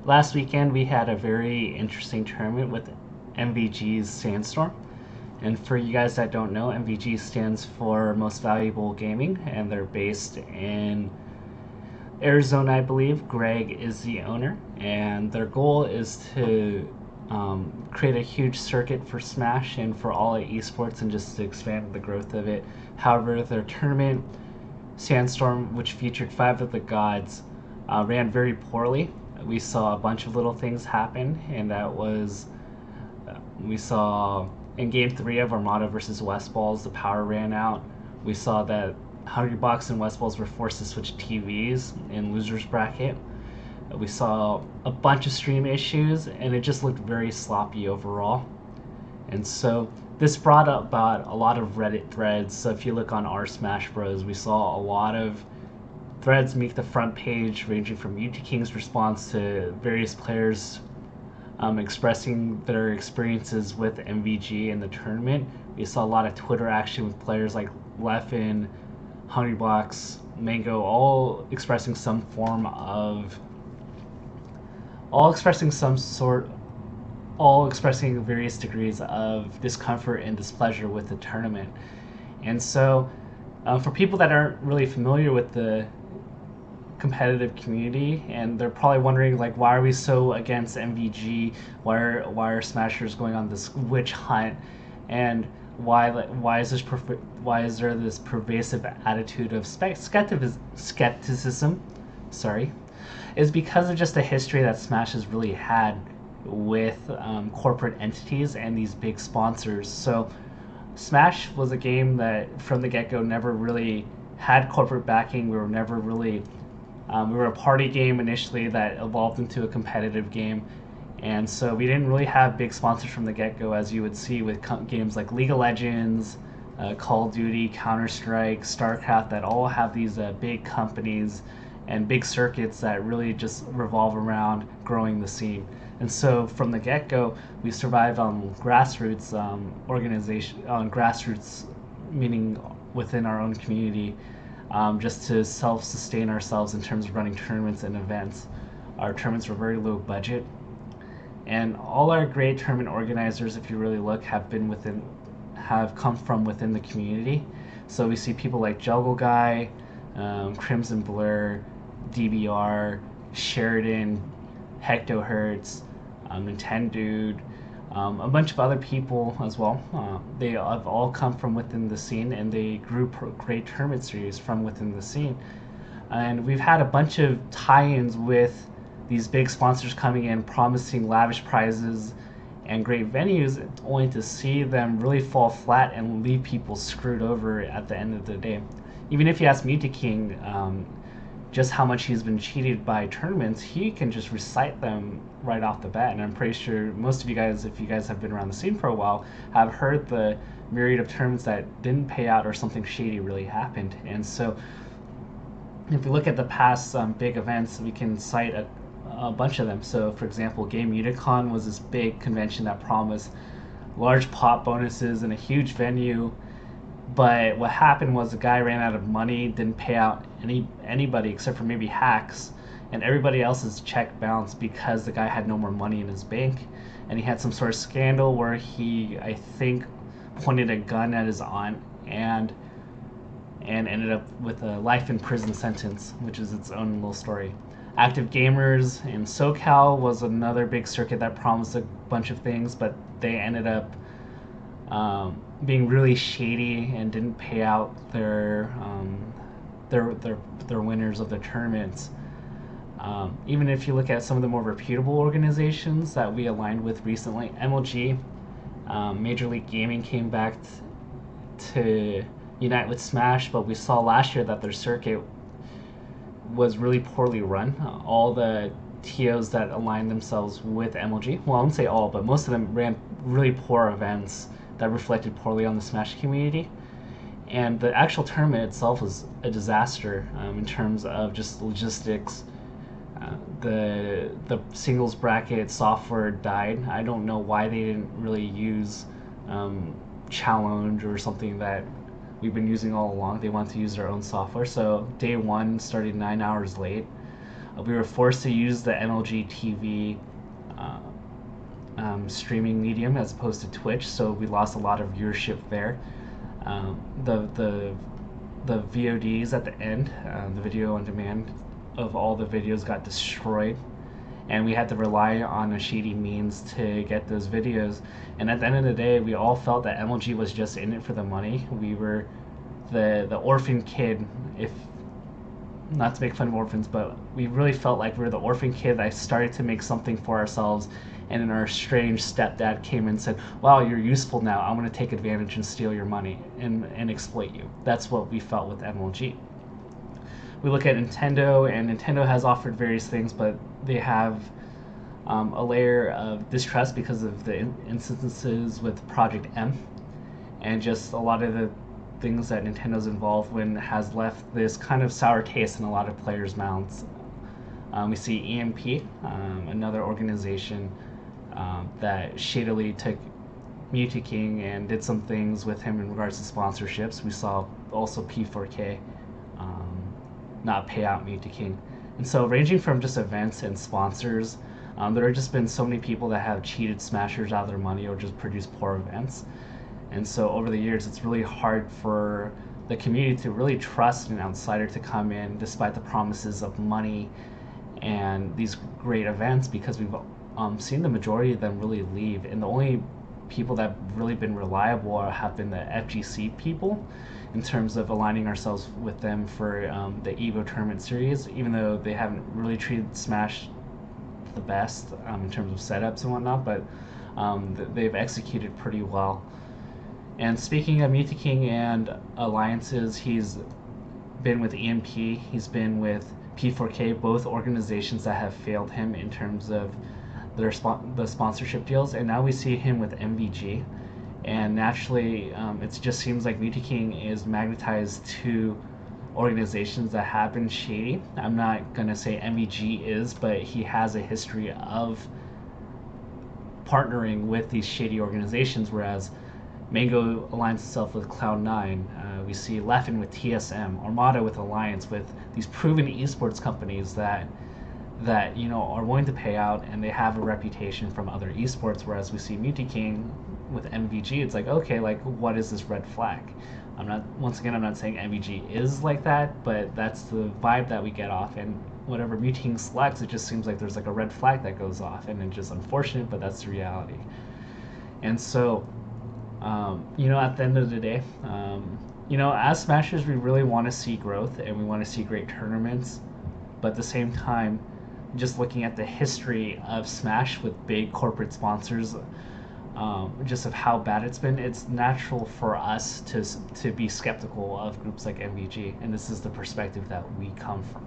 Last weekend we had a very interesting tournament with MVG's Sandstorm. And for you guys that don't know, MVG stands for Most Valuable Gaming, and they're based in Arizona, I believe. Greg is the owner, and their goal is to create a huge circuit for Smash and for all esports and just to expand the growth of it. However, their tournament, Sandstorm, which featured five of the gods, ran very poorly. We saw a bunch of little things happen, and that was we saw in Game 3 of Armada versus West Balls, the power ran out. We saw that Hungrybox and West Balls were forced to switch TVs in losers bracket. We saw a bunch of stream issues, and it just looked very sloppy overall. And so this brought about a lot of Reddit threads. So if you look on our Smash Bros, we saw a lot of threads make the front page, ranging from UT King's response to various players expressing their experiences with MVG in the tournament. We saw a lot of Twitter action with players like Leffen, Hungrybox, Mango, all expressing some sort all expressing various degrees of discomfort and displeasure with the tournament. And so, for people that aren't really familiar with the competitive community, and they're probably wondering like, why are we so against MVG? Why are Smashers going on this witch hunt? And why is there this pervasive attitude of skepticism? Sorry, is because of just the history that Smash has really had with corporate entities and these big sponsors. So Smash was a game that from the get-go never really had corporate backing. We were never really we were a party game initially that evolved into a competitive game, and so we didn't really have big sponsors from the get-go, as you would see with games like League of Legends, Call of Duty, Counter-Strike, StarCraft, that all have these big companies and big circuits that really just revolve around growing the scene. And so from the get-go, we survived on grassroots grassroots, meaning within our own community, just to self-sustain ourselves in terms of running tournaments and events. Our tournaments were very low budget, and all our great tournament organizers, if you really look, have come from within the community. So we see people like Juggle Guy, Crimson Blur, DBR, Sheridan, Hectohertz, Nintendude, a bunch of other people as well. They have all come from within the scene, and they grew great tournament series from within the scene. And we've had a bunch of tie-ins with these big sponsors coming in, promising lavish prizes and great venues, only to see them really fall flat and leave people screwed over at the end of the day. Even if you ask Muta King just how much he's been cheated by tournaments, he can just recite them right off the bat. And I'm pretty sure most of you guys, if you guys have been around the scene for a while, have heard the myriad of tournaments that didn't pay out or something shady really happened. And so if we look at the past big events, we can cite a bunch of them. So for example, Game Unicon was this big convention that promised large pot bonuses and a huge venue, but what happened was the guy ran out of money, didn't pay out anybody except for maybe Hacks, and everybody else's check bounced because the guy had no more money in his bank. And he had some sort of scandal where he, I think, pointed a gun at his aunt and ended up with a life in prison sentence, which is its own little story. Active Gamers in SoCal was another big circuit that promised a bunch of things, but they ended up being really shady and didn't pay out their winners of the tournaments. Even if you look at some of the more reputable organizations that we aligned with recently, MLG, Major League Gaming came back to unite with Smash, but we saw last year that their circuit was really poorly run. All the TOs that aligned themselves with MLG, well, I won't say all, but most of them ran really poor events that reflected poorly on the Smash community. And the actual tournament itself was a disaster in terms of just logistics. The singles bracket software died. I don't know why they didn't really use Challenge or something that we've been using all along. They want to use their own software. So day one started 9 hours late. We were forced to use the MLG TV uh, streaming medium as opposed to Twitch, so we lost a lot of viewership there. The VODs at the end, the video on demand of all the videos got destroyed, and we had to rely on a shady means to get those videos. And at the end of the day, we all felt that MLG was just in it for the money. We were the orphan kid, if not to make fun of orphans, but we really felt like we were the orphan kid that started to make something for ourselves, and then our strange stepdad came in and said, wow, you're useful now, I'm going to take advantage and steal your money and exploit you. That's what we felt with MLG. We look at Nintendo, and Nintendo has offered various things, but they have a layer of distrust because of the instances with Project M, and just a lot of the things that Nintendo's involved in has left this kind of sour taste in a lot of players' mouths. We see EMP, another organization that shadily took Mewtwo and did some things with him in regards to sponsorships. We saw also P4K not pay out Mewtwo. And so, ranging from just events and sponsors, there have just been so many people that have cheated Smashers out of their money or just produced poor events. And so over the years, it's really hard for the community to really trust an outsider to come in despite the promises of money and these great events, because we've seen the majority of them really leave. And the only people that have really been reliable have been the FGC people in terms of aligning ourselves with them for the EVO tournament series, even though they haven't really treated Smash the best in terms of setups and whatnot, but they've executed pretty well. And speaking of Mewtwo and alliances, he's been with EMP, he's been with P4K, both organizations that have failed him in terms of the sponsorship deals, and now we see him with MVG. And naturally, it just seems like Mewtwo is magnetized to organizations that have been shady. I'm not going to say MVG is, but he has a history of partnering with these shady organizations, whereas Mango aligns itself with Cloud9. We see Leffen with TSM, Armada with Alliance, with these proven esports companies that are willing to pay out, and they have a reputation from other esports. Whereas we see Mewtwo with MVG, it's like, okay, like what is this red flag? I'm not saying MVG is like that, but that's the vibe that we get off. And whatever Mewtwo selects, it just seems like there's like a red flag that goes off, and it's just unfortunate, but that's the reality. And so, at the end of the day, as Smashers, we really want to see growth and we want to see great tournaments, but at the same time, just looking at the history of Smash with big corporate sponsors, just of how bad it's been, it's natural for us to be skeptical of groups like MVG, and this is the perspective that we come from.